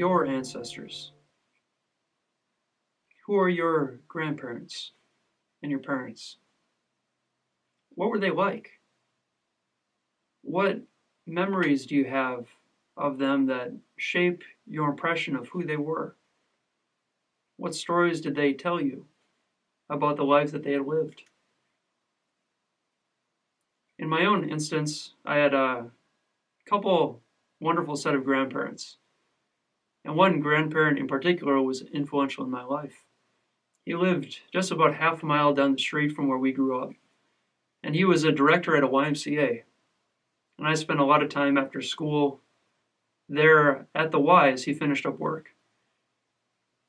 your ancestors? Who are your grandparents and your parents? What were they like? What memories do you have of them that shape your impression of who they were? What stories did they tell you about the lives that they had lived? In my own instance, I had a couple wonderful set of grandparents. And one grandparent in particular was influential in my life. He lived just about half a mile down the street from where we grew up. And he was a director at a YMCA. And I spent a lot of time after school there at the Y as he finished up work.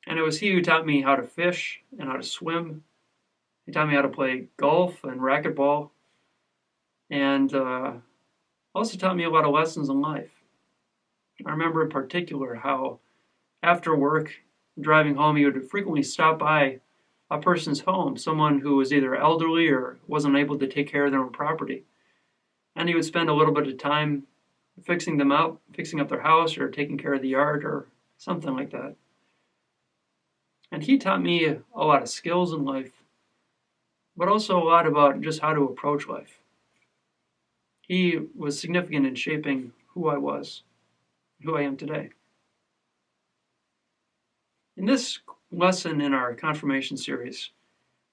And it was he who taught me how to fish and how to swim. He taught me how to play golf and racquetball. And also taught me a lot of lessons in life. I remember in particular how after work, driving home, he would frequently stop by a person's home, someone who was either elderly or wasn't able to take care of their own property. And he would spend a little bit of time fixing them up, fixing up their house or taking care of the yard or something like that. And he taught me a lot of skills in life, but also a lot about just how to approach life. He was significant in shaping who I was, who I am today. In this lesson in our confirmation series,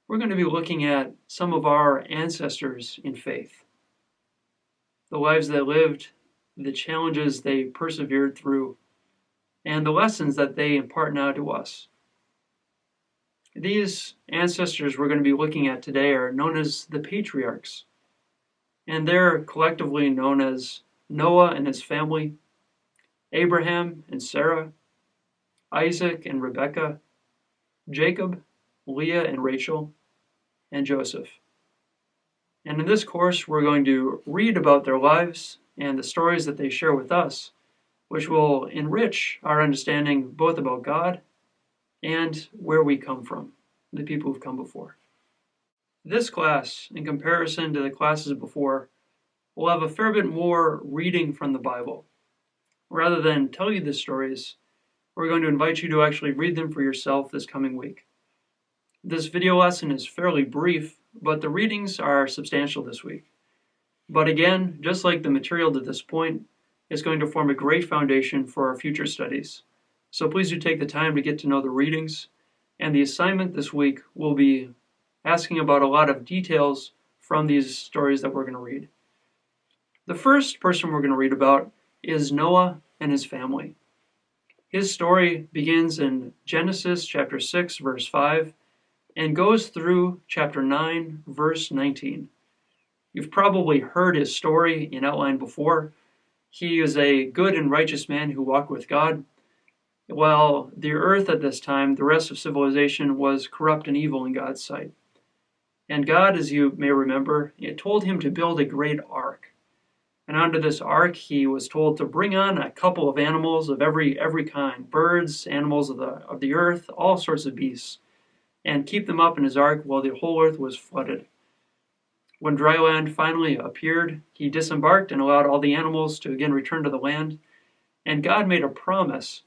we're going to be looking at some of our ancestors in faith, the lives they lived, the challenges they persevered through, and the lessons that they impart now to us. These ancestors we're going to be looking at today are known as the Patriarchs, and they're collectively known as Noah and his family, Abraham and Sarah, Isaac and Rebekah, Jacob, Leah and Rachel, and Joseph. And in this course, we're going to read about their lives and the stories that they share with us, which will enrich our understanding both about God and where we come from, the people who've come before. This class, in comparison to the classes before, will have a fair bit more reading from the Bible. Rather than tell you the stories, we're going to invite you to actually read them for yourself this coming week. This video lesson is fairly brief, but the readings are substantial this week. But again, just like the material to this point, it's going to form a great foundation for our future studies. So please do take the time to get to know the readings, and the assignment this week will be asking about a lot of details from these stories that we're going to read. The first person we're going to read about is Noah and his family. His story begins in Genesis chapter 6, verse 5, and goes through chapter 9, verse 19. You've probably heard his story in outline before. He is a good and righteous man who walked with God, while the earth at this time, the rest of civilization, was corrupt and evil in God's sight. And God, as you may remember, told him to build a great ark. And onto this ark, he was told to bring on a couple of animals of every kind, birds, animals of the earth, all sorts of beasts, and keep them up in his ark while the whole earth was flooded. When dry land finally appeared, he disembarked and allowed all the animals to again return to the land. And God made a promise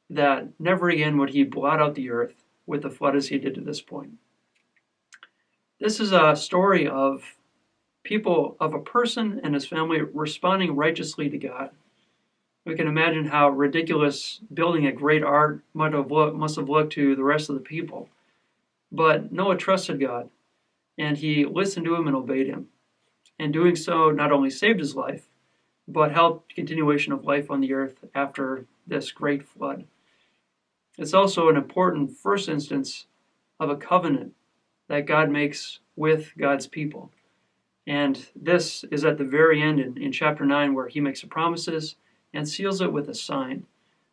that never again would he blot out the earth with the flood as he did to this point. This is a story of a person and his family responding righteously to God. We can imagine how ridiculous building a great ark must have looked to the rest of the people. But Noah trusted God, and he listened to him and obeyed him. And doing so not only saved his life, but helped continuation of life on the earth after this great flood. It's also an important first instance of a covenant that God makes with God's people. And this is at the very end in chapter 9 where he makes the promises and seals it with a sign,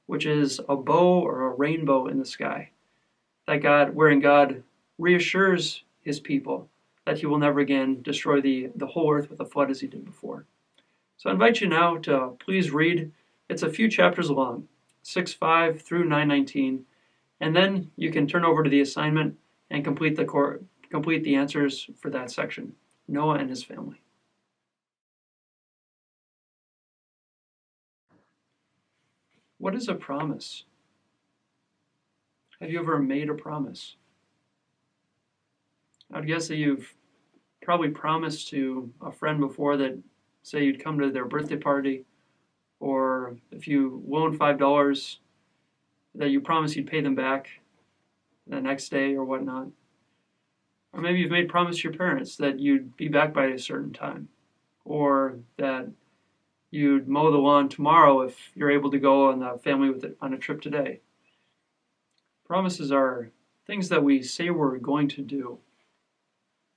which is a bow or a rainbow in the sky, wherein God reassures his people that he will never again destroy the whole earth with a flood as he did before. So I invite you now to please read. It's a few chapters long, 6:5 through 9:19, and then you can turn over to the assignment and complete the answers for that section. Noah and his family. What is a promise? Have you ever made a promise? I'd guess that you've probably promised to a friend before that, say, you'd come to their birthday party, or if you loaned $5, that you promised you'd pay them back the next day or whatnot. Or maybe you've made promise to your parents that you'd be back by a certain time, or that you'd mow the lawn tomorrow if you're able to go on the family on a trip today. Promises are things that we say we're going to do.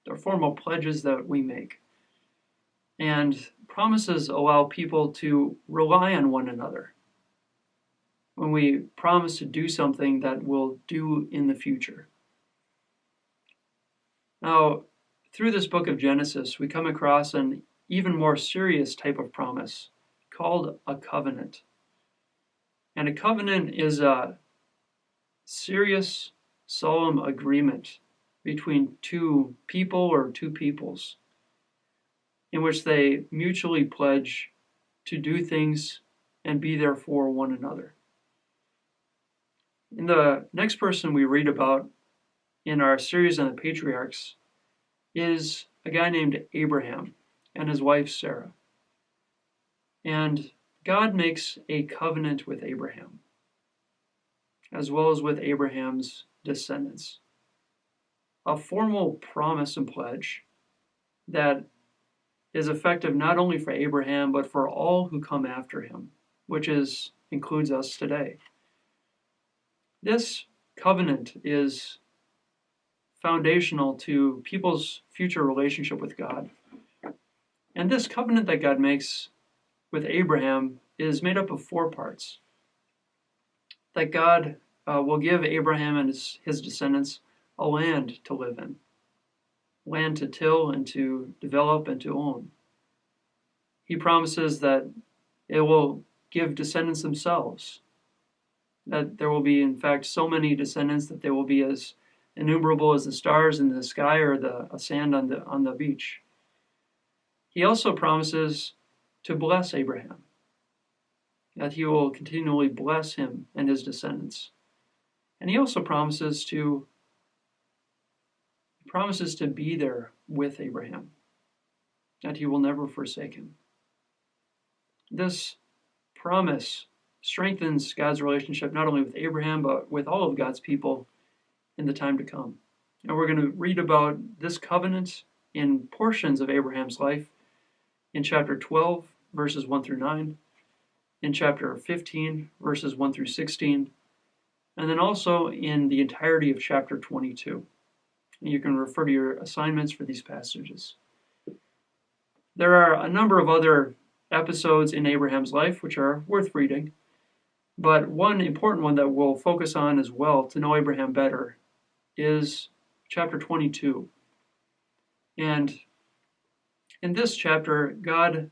They're formal pledges that we make. And promises allow people to rely on one another when we promise to do something that we'll do in the future. Now, through this book of Genesis, we come across an even more serious type of promise called a covenant. And a covenant is a serious, solemn agreement between two people or two peoples in which they mutually pledge to do things and be there for one another. And the next person we read about in our series on the Patriarchs is a guy named Abraham and his wife Sarah. And God makes a covenant with Abraham, as well as with Abraham's descendants. A formal promise and pledge that is effective not only for Abraham, but for all who come after him, which includes us today. This covenant is foundational to people's future relationship with God. And this covenant that God makes with Abraham is made up of 4 parts. That God will give Abraham and his descendants a land to live in, land to till and to develop and to own. He promises that it will give descendants themselves, that there will be, in fact, so many descendants that they will be as innumerable as the stars in the sky or the sand on the beach. He also promises to bless Abraham, that he will continually bless him and his descendants. And he also promises to be there with Abraham, that he will never forsake him. This promise strengthens God's relationship not only with Abraham, but with all of God's people in the time to come. And we're going to read about this covenant in portions of Abraham's life in chapter 12, verses 1 through 9, in chapter 15, verses 1 through 16, and then also in the entirety of chapter 22. And you can refer to your assignments for these passages. There are a number of other episodes in Abraham's life which are worth reading, but one important one that we'll focus on as well to know Abraham better is chapter 22. And in this chapter, God,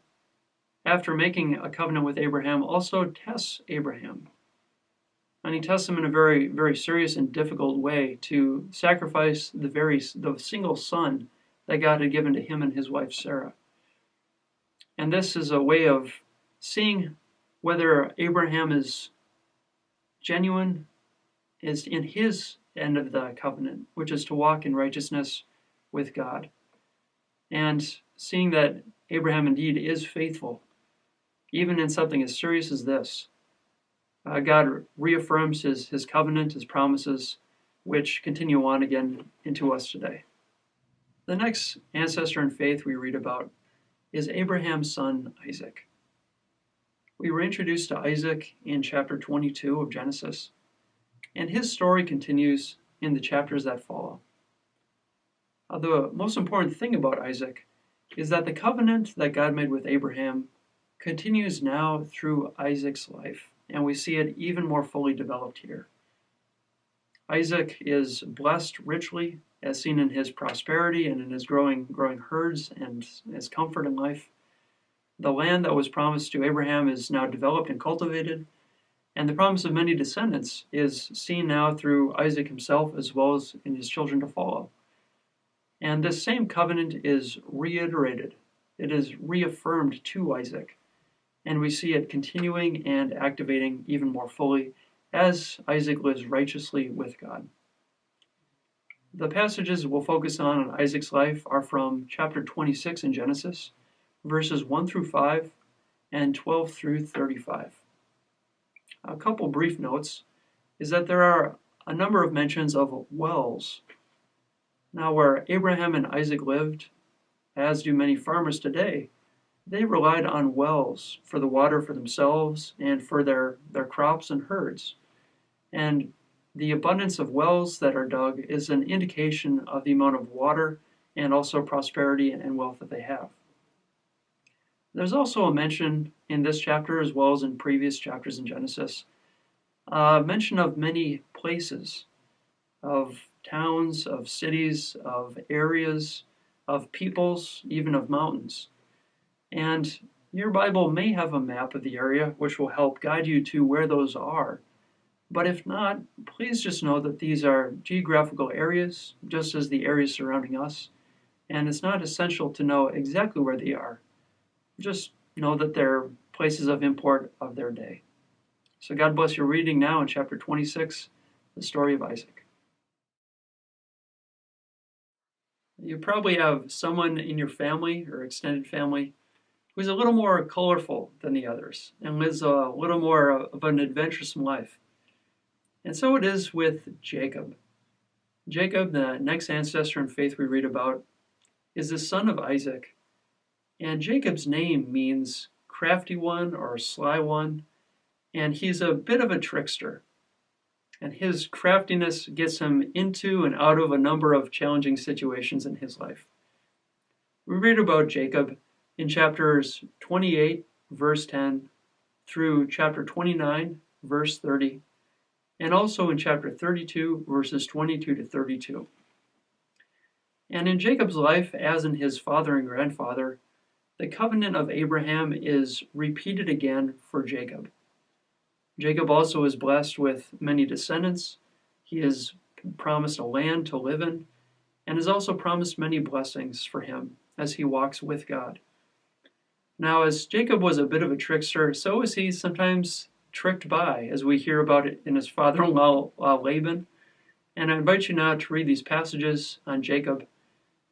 after making a covenant with Abraham, also tests Abraham. And he tests him in a very, very serious and difficult way to sacrifice the single son that God had given to him and his wife Sarah. And this is a way of seeing whether Abraham is genuine, is in his end of the covenant, which is to walk in righteousness with God. And seeing that Abraham indeed is faithful, even in something as serious as this. God reaffirms his covenant, his promises, which continue on again into us today. The next ancestor in faith we read about is Abraham's son Isaac. We were introduced to Isaac in chapter 22 of Genesis, and his story continues in the chapters that follow. The most important thing about Isaac is that the covenant that God made with Abraham continues now through Isaac's life, and we see it even more fully developed here. Isaac is blessed richly, as seen in his prosperity and in his growing herds and his comfort in life. The land that was promised to Abraham is now developed and cultivated, and the promise of many descendants is seen now through Isaac himself as well as in his children to follow. And this same covenant is reiterated. It is reaffirmed to Isaac, and we see it continuing and activating even more fully as Isaac lives righteously with God. The passages we'll focus on in Isaac's life are from chapter 26 in Genesis, verses 1 through 5 and 12 through 35. A couple brief notes is that there are a number of mentions of wells. Now, where Abraham and Isaac lived, as do many farmers today, they relied on wells for the water for themselves and for their crops and herds. And the abundance of wells that are dug is an indication of the amount of water and also prosperity and wealth that they have. There's also a mention in this chapter, as well as in previous chapters in Genesis, a mention of many places, of towns, of cities, of areas, of peoples, even of mountains. And your Bible may have a map of the area, which will help guide you to where those are. But if not, please just know that these are geographical areas, just as the areas surrounding us, and it's not essential to know exactly where they are. Just know that they're places of import of their day. So God bless your reading now in chapter 26, the story of Isaac. You probably have someone in your family or extended family who's a little more colorful than the others and lives a little more of an adventuresome life. And so it is with Jacob. Jacob, the next ancestor in faith we read about, is the son of Isaac. And Jacob's name means crafty one or sly one, and he's a bit of a trickster. And his craftiness gets him into and out of a number of challenging situations in his life. We read about Jacob in chapters 28, verse 10, through chapter 29, verse 30, and also in chapter 32, verses 22 to 32. And in Jacob's life, as in his father and grandfather, the covenant of Abraham is repeated again for Jacob. Jacob also is blessed with many descendants. He is promised a land to live in, and is also promised many blessings for him as he walks with God. Now, as Jacob was a bit of a trickster, so was he sometimes tricked by, as we hear about it in his father-in-law Laban. And I invite you now to read these passages on Jacob,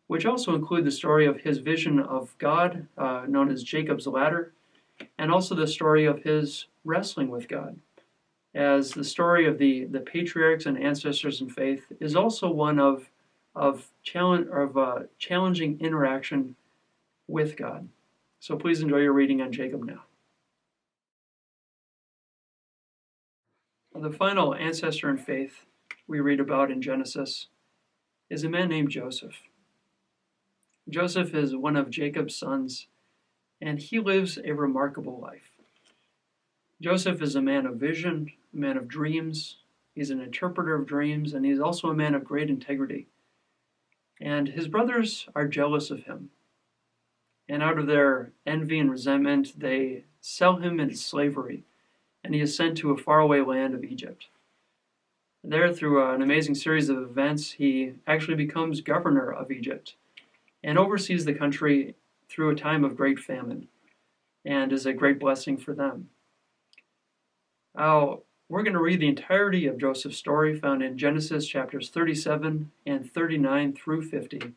which also include the story of his vision of God, known as Jacob's ladder, and also the story of his wrestling with God, as the story of the patriarchs and ancestors in faith is also one of challenging interaction with God. So please enjoy your reading on Jacob now. The final ancestor in faith we read about in Genesis is a man named Joseph. Joseph is one of Jacob's sons, and he lives a remarkable life. Joseph is a man of vision, a man of dreams. He's an interpreter of dreams, and he's also a man of great integrity. And his brothers are jealous of him. And out of their envy and resentment, they sell him into slavery, and he is sent to a faraway land of Egypt. There, through an amazing series of events, he actually becomes governor of Egypt and oversees the country through a time of great famine, and is a great blessing for them. Now, we're going to read the entirety of Joseph's story found in Genesis chapters 37 and 39 through 50,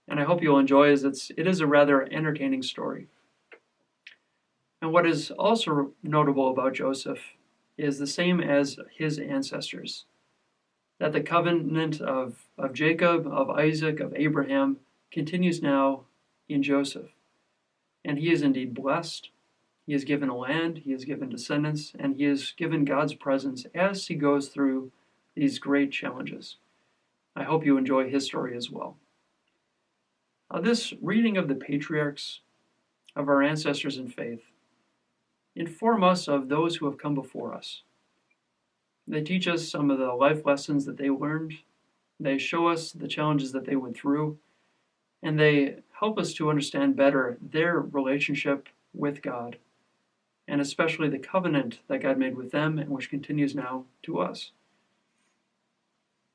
and I hope you'll enjoy as it is a rather entertaining story. And what is also notable about Joseph is the same as his ancestors, that the covenant of Jacob, of Isaac, of Abraham continues now in Joseph. And he is indeed blessed. He is given a land, he is given descendants, and he is given God's presence as he goes through these great challenges. I hope you enjoy his story as well. This reading of the patriarchs, of our ancestors in faith, inform us of those who have come before us. They teach us some of the life lessons that they learned. They show us the challenges that they went through, and they help us to understand better their relationship with God, and especially the covenant that God made with them and which continues now to us.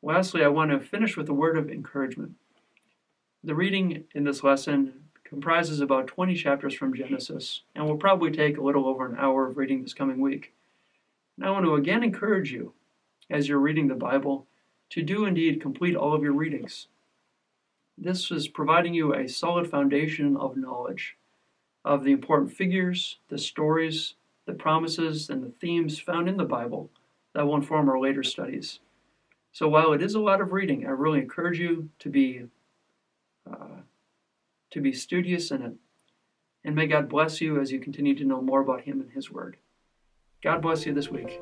Lastly, I want to finish with a word of encouragement. The reading in this lesson comprises about 20 chapters from Genesis, and will probably take a little over an hour of reading this coming week. And I want to again encourage you, as you're reading the Bible, to do indeed complete all of your readings. This is providing you a solid foundation of knowledge of the important figures, the stories, the promises, and the themes found in the Bible that will inform our later studies. So while it is a lot of reading, I really encourage you to be studious in it. And may God bless you as you continue to know more about Him and His Word. God bless you this week,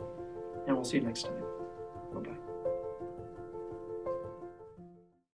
and we'll see you next time.